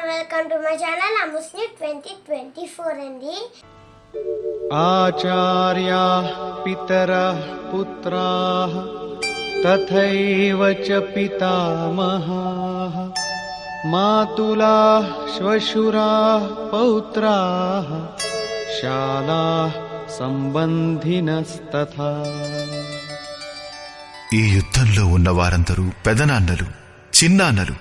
and welcome to my channel Amusni 2024 అండి. ఆచార్యాః పితరః పుత్రాః తథైవ చ పితామహాః మాతులాః శ్వశురాః పౌత్రాః శాలాః సంబంధినస్తథా. ఈ యుద్ధంలో ఉన్న వారందరూ పెదనాన్నలు, చిన్నాన్నలు,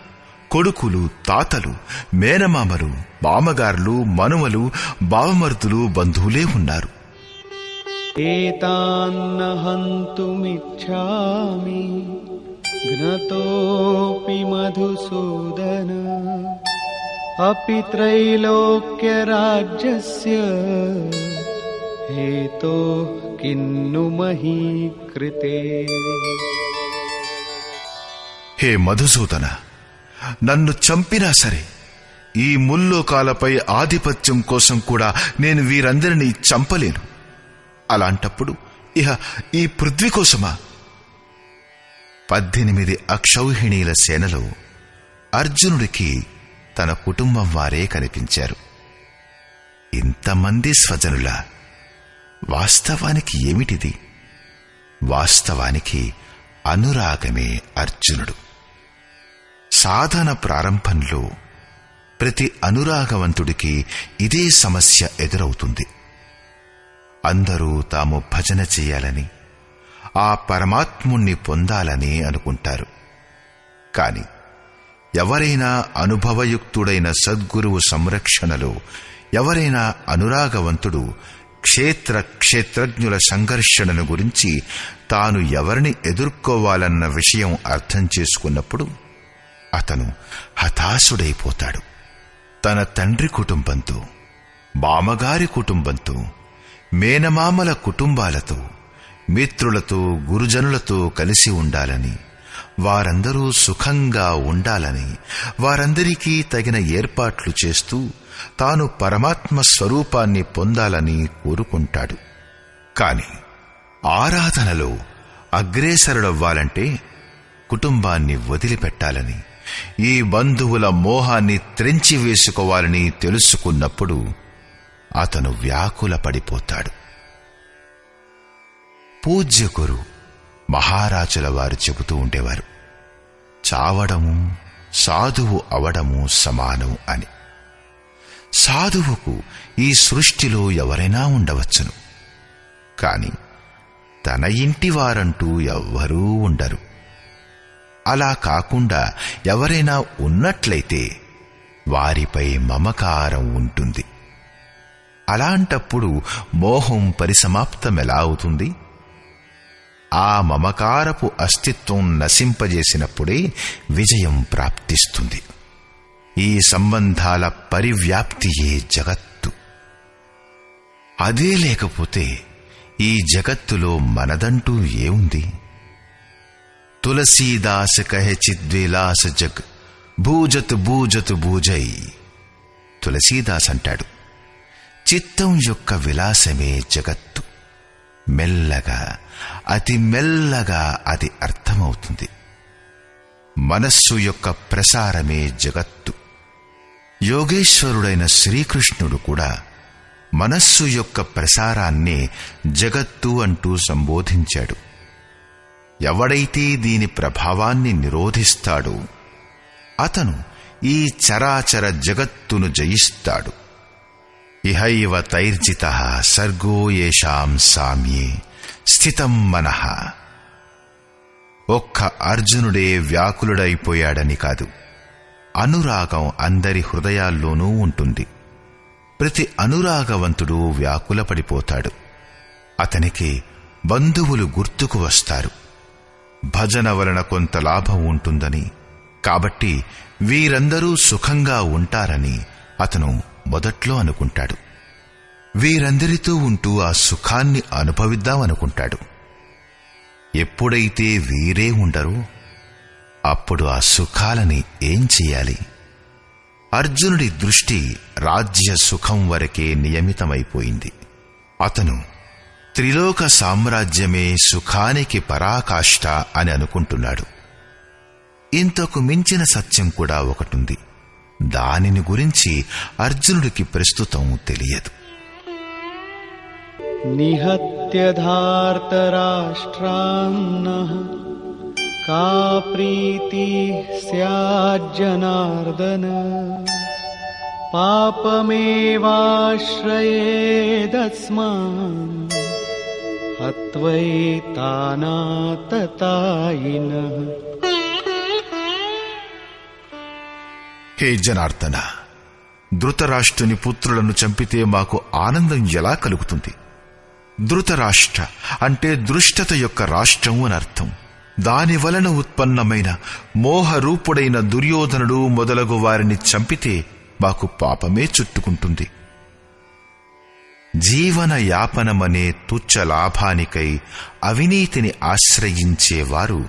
కొడుకులు, తాతలు, మేనమామలు, మామగారులు, మనుమలు, బావమరుదులు, బంధువులే ఉన్నారు. ఏతాన్న హంతుమిచ్ఛామి ఘ్నతోపి మధుసూదన అపి త్రైలోక్య రాజ్యస్య హేతో కిన్ను మహీ కృతే. హే మధుసూదన, నన్ను చంపినా సరే ఈ ముల్లోకాలపై ఆధిపత్యం కోసం కూడా నేను వీరందరినీ చంపలేను. అలాంటప్పుడు ఇహ ఈ పృథ్వీ కోసమా? 18 అక్షౌహిణీల సేనలో అర్జునుడికి తన కుటుంబం వారే కనిపించారు. ఇంతమంది స్వజనుల వాస్తవానికి ఏమిటిది? వాస్తవానికి అనురాగమే అర్జునుడు. సాధన ప్రారంభంలో ప్రతి అనురాగవంతుడికి ఇదే సమస్య ఎదురవుతుంది. అందరూ తాము భజన చెయ్యాలని, ఆ పరమాత్ముణ్ణి పొందాలని అనుకుంటారు. కాని ఎవరైనా అనుభవయుక్తుడైన సద్గురువు సంరక్షణలో ఎవరైనా అనురాగవంతుడు క్షేత్రజ్ఞుల సంఘర్షణను గురించి తాను ఎవరిని ఎదుర్కోవాలన్న విషయం అర్థం చేసుకున్నప్పుడు అతను హతాశుడైపోతాడు. తన తండ్రి కుటుంబంతో, మామగారి కుటుంబంతో, మేనమామల కుటుంబాలతో, మిత్రులతో, గురుజనులతో కలిసి ఉండాలని, వారందరూ సుఖంగా ఉండాలని, వారందరికీ తగిన ఏర్పాట్లు చేస్తూ తాను పరమాత్మ స్వరూపాన్ని పొందాలని కోరుకుంటాడు. కాని ఆరాధనలో అగ్రేసరుడవ్వాలంటే కుటుంబాన్ని వదిలిపెట్టాలని, ఈ బంధువుల మోహాన్ని త్రెంచివేసుకోవాలని తెలుసుకున్నప్పుడు అతను వ్యాకుల పడిపోతాడు. పూజ్య గురు మహారాజుల వారు చెబుతూ ఉండేవారు, చావడము సాధువు అవడము సమానం అని. సాధువుకు ఈ సృష్టిలో ఎవరైనా ఉండవచ్చును, కాని తన ఇంటి వారంటూ ఎవ్వరూ ఉండరు. అలా కాకుండా ఎవరైనా ఉన్నట్లయితే వారిపై మమకారం ఉంటుంది. అలాంటప్పుడు మోహం పరిసమాప్తమెలా అవుతుంది? ఆ మమకారపు అస్తిత్వం నశింపజేసినప్పుడే విజయం ప్రాప్తిస్తుంది. ఈ సంబంధాల పరివ్యాప్తియే జగత్తు. అదే లేకపోతే ఈ జగత్తులో మనదంటూ ఏముంది? తులసీదాస్ కహె చిద్విలాస జగ్ భూజత్ భూజత్ భూజై. తులసీదాస్ అంటాడు, చిత్తం యొక్క విలాసమే జగత్తు. మెల్లగా, అతి మెల్లగా అది అర్థమవుతుంది. మనస్సు యొక్క ప్రసారమే జగత్తు. యోగేశ్వరుడైన శ్రీకృష్ణుడు కూడా మనస్సు యొక్క ప్రసారాన్నే జగత్తు అంటూ సంబోధించాడు. ఎవడైతే దీని ప్రభావాన్ని నిరోధిస్తాడో అతను ఈ చరాచర జగత్తును జయిస్తాడు. ఇహైవ తైర్జితః సర్గో యేషాం సామ్యే స్థితం మనః. ఒక్క అర్జునుడే వ్యాకులుడైపోయాడని కాదు, అనురాగం అందరి హృదయాల్లోనూ ఉంటుంది. ప్రతి అనురాగవంతుడు వ్యాకులపడిపోతాడు. అతనికి బంధువులు గుర్తుకు వస్తారు. భజన వలన కొంత లాభం ఉంటుందని, కాబట్టి వీరందరూ సుఖంగా ఉంటారని అతను మొదట్లో అనుకుంటాడు. వీరందరితో ఉంటూ ఆ సుఖాన్ని అనుభవిద్దామనుకుంటాడు. ఎప్పుడైతే వీరే ఉండరో అప్పుడు ఆ సుఖాలని ఏం చెయ్యాలి? అర్జునుడి దృష్టి రాజ్య సుఖం వరకే నియమితమైపోయింది. అతను త్రిలోక సామ్రాజ్యమే సుఖానికి పరాకాష్ఠ అని అనుకుంటున్నాడు. ఇంతకు మించిన సత్యం కూడా ఒకటుంది. దానిని గురించి అర్జునుడికి ప్రస్తుతం తెలియదు. నిహత్య ధార్తరాష్ట్రాన్నః కా ప్రీతి స్యాజ్జనార్దన పాపమేవాశ్రయేదస్మాన్ హత్వైతానాతతాయినః. హే జనార్దన, ధృతరాష్ట్రుని పుత్రులను చంపితే మాకు ఆనందం ఎలా కలుగుతుంది? ధృతరాష్ట్ర అంటే దృష్టత యొక్క రాష్ట్రం అని అర్థం. దాని వలన ఉత్పన్నమైన మోహరూపుడైన దుర్యోధనుడు మొదలగు వారిని చంపితే మాకు పాపమే చుట్టుకుంటుంది. జీవన యాపనమనే తుచ్చ లాభానికై అవినీతిని ఆశ్రయించేవారు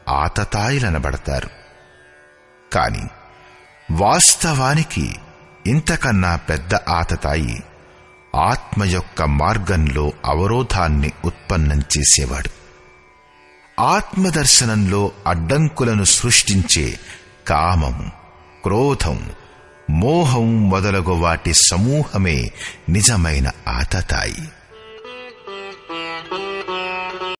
ఆతతాయిలనబడతారు. కాని వాస్తవానికి ఇంతకన్నా పెద్ద ఆతతాయి ఆత్మ యొక్క మార్గంలో అవరోధాన్ని ఉత్పన్నం చేసేవాడు. ఆత్మదర్శనంలో అడ్డంకులను సృష్టించే కామం, క్రోధం, మోహం మొదలగు వాటి సమూహమే నిజమైన ఆతతాయి.